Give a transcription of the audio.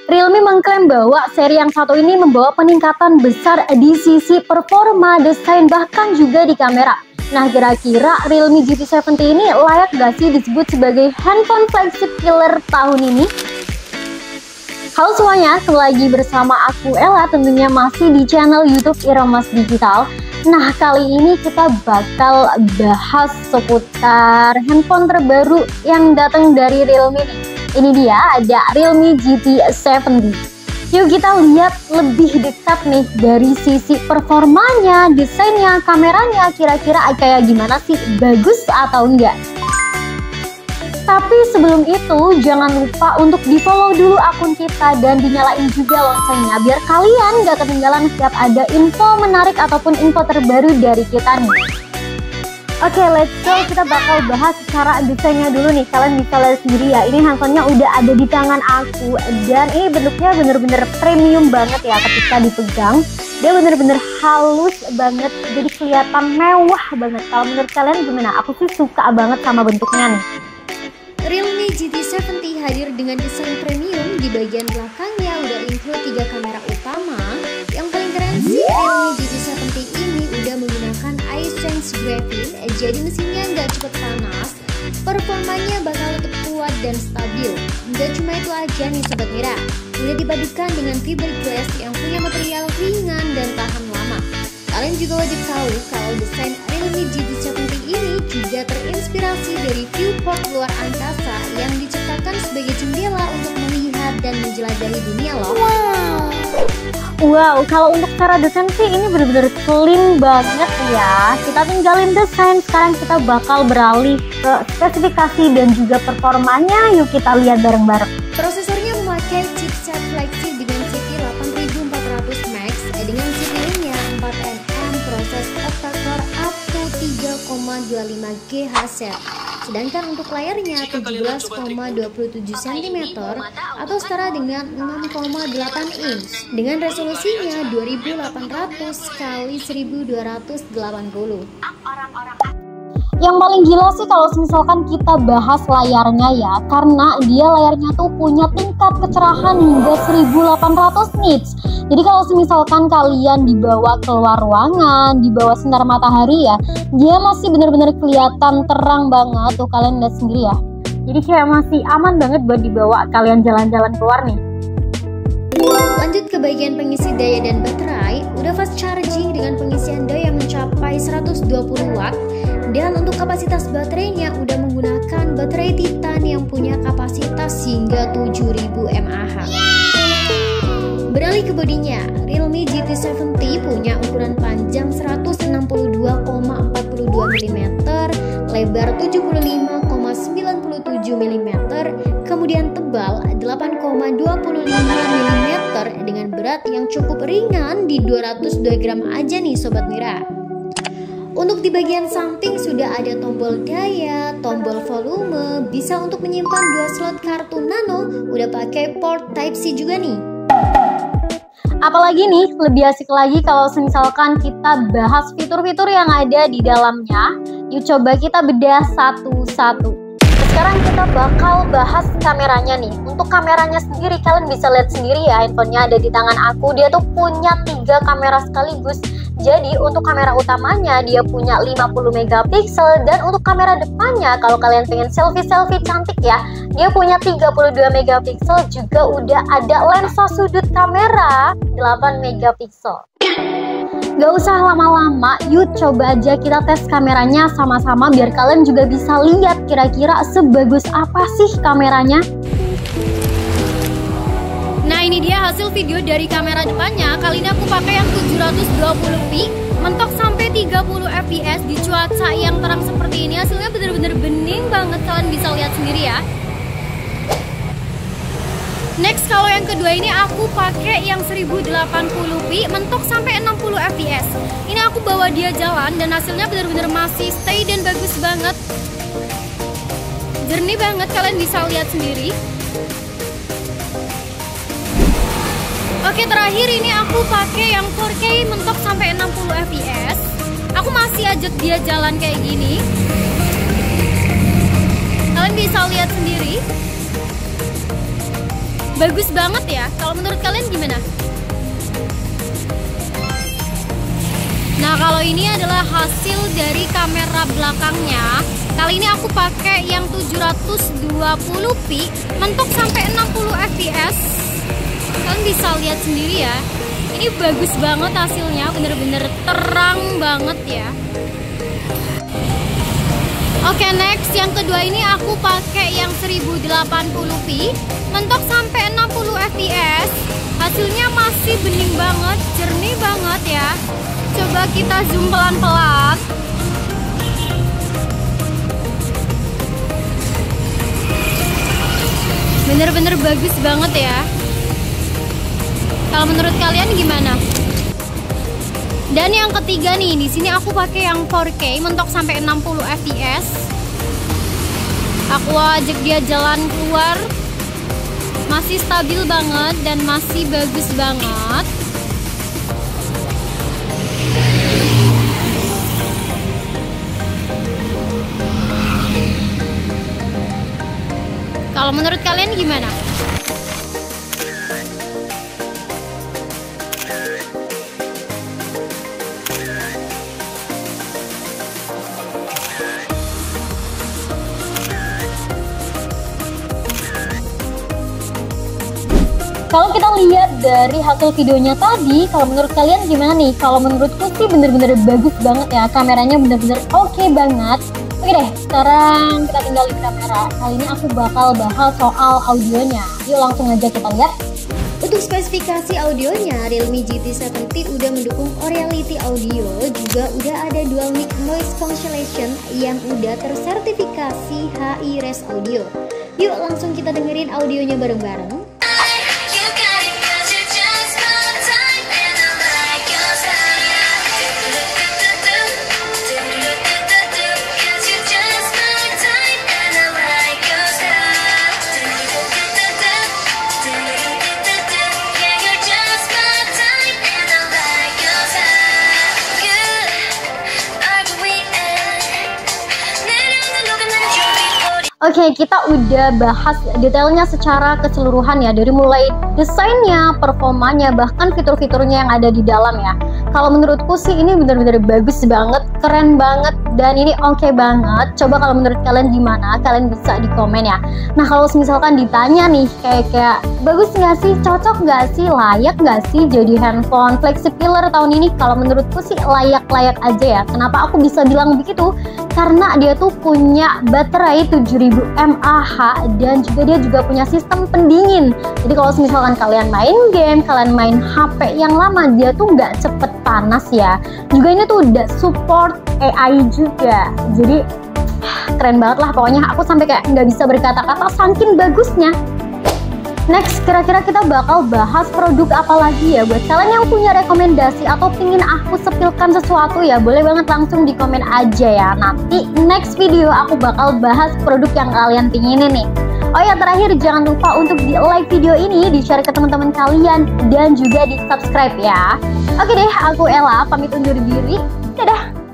Realme mengklaim bahwa seri yang satu ini membawa peningkatan besar di sisi performa, desain, bahkan juga di kamera. Nah, kira-kira Realme GT70 ini layak gak sih disebut sebagai handphone flagship killer tahun ini? Halo semuanya, kembali lagi bersama aku Ella, tentunya masih di channel YouTube Iramas Digital. Nah, kali ini kita bakal bahas seputar handphone terbaru yang datang dari Realme. Ini dia, ada Realme GT70. Yuk kita lihat lebih dekat nih dari sisi performanya, desainnya, kameranya, kira-kira kayak gimana sih, bagus atau enggak. Tapi sebelum itu jangan lupa untuk di follow dulu akun kita dan dinyalain juga loncengnya biar kalian gak ketinggalan setiap ada info menarik ataupun info terbaru dari kita nih. Oke, let's go, kita bakal bahas secara desainnya dulu nih. Kalian bisa lihat sendiri ya, ini handphonenya udah ada di tangan aku. Dan ini bentuknya bener-bener premium banget ya ketika dipegang. Dia bener-bener halus banget, jadi kelihatan mewah banget. Kalau menurut kalian gimana? Aku sih suka banget sama bentuknya nih. Realme GT70 hadir dengan desain premium. Di bagian belakangnya udah include 3 kamera utama. Yang paling keren sih, Realme GT70 ini udah menggunakan iSense Graphene, jadi mesinnya nggak cepet panas. Performanya bakal tetap kuat dan stabil. Nggak cuma itu aja nih Sobat Mira, udah dipadukan dengan fiberglass yang punya material ringan dan tahan lama. Kalian juga wajib tahu kalau desain Realme GT70 ini juga terinspirasi dari viewport luar angkasa yang diciptakan sebagai jendela untuk melihat dan menjelajahi dunia loh. Wow, kalau untuk cara desain sih ini bener-bener clean banget ya. Kita tinggalin desain, sekarang kita bakal beralih ke spesifikasi dan juga performanya. Yuk kita lihat bareng-bareng. Prosesornya memakai chipset flagship dengan CPU 8400 Max dengan CPU-nya 4nm, proses octa-core up to 3,25 GHz. Sedangkan untuk layarnya 17,27 cm atau setara dengan 6,8 inch dengan resolusinya 2800 x 1280. Yang paling gila sih kalau misalkan kita bahas layarnya ya, karena dia layarnya tuh punya tingkat kecerahan hingga 1800 nits. Jadi kalau misalkan kalian dibawa keluar ruangan, dibawa sinar matahari ya, dia masih bener-bener kelihatan terang banget tuh, kalian lihat sendiri ya. Jadi kayak masih aman banget buat dibawa kalian jalan-jalan keluar nih. Lanjut ke bagian pengisi daya dan baterai, udah fast charging dengan pengisian daya mencapai 120 watt. Dan untuk kapasitas baterainya udah menggunakan baterai Titan yang punya kapasitas hingga 7000 mAh. Beralih ke bodinya, Realme GT70 punya ukuran panjang 162,42 mm, lebar 75,97 mm, kemudian tebal 8,25 mm dengan berat yang cukup ringan di 202 gram aja nih Sobat Mira. Untuk di bagian samping sudah ada tombol daya, tombol volume, bisa untuk menyimpan 2 slot kartu nano, udah pakai port Type-C juga nih. Apalagi nih, lebih asik lagi kalau misalkan kita bahas fitur-fitur yang ada di dalamnya. Yuk coba kita bedah satu-satu. Sekarang kita bakal bahas kameranya nih. Untuk kameranya sendiri kalian bisa lihat sendiri ya, handphonenya ada di tangan aku. Dia tuh punya 3 kamera sekaligus. Jadi untuk kamera utamanya dia punya 50 megapiksel, dan untuk kamera depannya kalau kalian pengen selfie-selfie cantik ya, dia punya 32 megapiksel, juga udah ada lensa sudut kamera 8 megapiksel. Gak usah lama-lama, yuk coba aja kita tes kameranya sama-sama biar kalian juga bisa lihat kira-kira sebagus apa sih kameranya. Nah, ini dia hasil video dari kamera depannya. Kali ini aku pakai yang 720p, mentok sampai 30 fps di cuaca yang terang seperti ini. Hasilnya bener-bener bening banget, kalian bisa lihat sendiri ya. Next, kalau yang kedua ini aku pakai yang 1080p, mentok sampai 60 fps. Ini aku bawa dia jalan dan hasilnya bener-bener masih stay dan bagus banget. Jernih banget, kalian bisa lihat sendiri. Oke, terakhir ini aku pakai yang 4K mentok sampai 60 fps. Aku masih ajak dia jalan kayak gini. Kalian bisa lihat sendiri. bagus banget ya. Kalau menurut kalian gimana? Nah, kalau ini adalah hasil dari kamera belakangnya. Kali ini aku pakai yang 720p, mentok sampai 60 fps. Kalian bisa lihat sendiri ya. Ini bagus banget hasilnya, bener-bener terang banget ya. Oke, next yang kedua ini aku pakai yang 1080p, mentok sampai 60 fps. Hasilnya masih bening banget, jernih banget ya. Coba kita zoom pelan-pelan. Bener-bener bagus banget ya. Kalau menurut kalian gimana? Dan yang ketiga nih, di sini aku pakai yang 4K, mentok sampai 60 fps. Aku ajak dia jalan keluar, masih stabil banget dan masih bagus banget. Kalau menurut kalian gimana? Kalau kita lihat dari hasil videonya tadi, kalau menurut kalian gimana nih? Kalau menurutku sih bener-bener bagus banget ya, kameranya bener-bener oke banget. Oke deh, sekarang kita tinggalin kamera. Kali ini aku bakal bahas soal audionya. Yuk langsung aja kita lihat. Untuk spesifikasi audionya, Realme GT70 udah mendukung Aurality Audio, juga udah ada dual mic noise cancellation yang udah tersertifikasi HiRes Audio. Yuk langsung kita dengerin audionya bareng-bareng. Oke, kita udah bahas detailnya secara keseluruhan ya, dari mulai desainnya, performanya, bahkan fitur-fiturnya yang ada di dalam ya. Kalau menurutku sih ini bener-bener bagus banget, keren banget, dan ini oke banget. Coba kalau menurut kalian gimana? Kalian bisa di komen ya. Nah, kalau misalkan ditanya nih, kayak bagus nggak sih, cocok nggak sih, layak nggak sih jadi handphone flagship killer tahun ini? Kalau menurutku sih layak-layak aja ya. Kenapa aku bisa bilang begitu? Karena dia tuh punya baterai 7000 mAh dan juga dia juga punya sistem pendingin. Jadi kalau misalkan kalian main game, kalian main HP yang lama, dia tuh nggak cepet panas ya. Juga ini tuh udah support AI juga. Jadi keren banget lah pokoknya. Aku sampai kayak nggak bisa berkata-kata saking bagusnya. Next, kira-kira kita bakal bahas produk apa lagi ya? Buat kalian yang punya rekomendasi atau pingin aku sepilkan sesuatu ya, boleh banget langsung di komen aja ya. Nanti next video aku bakal bahas produk yang kalian pinginin nih. Oh ya, terakhir jangan lupa untuk di like video ini, di share ke teman-teman kalian, dan juga di subscribe ya. Oke deh, aku Ella pamit undur diri. Dadah!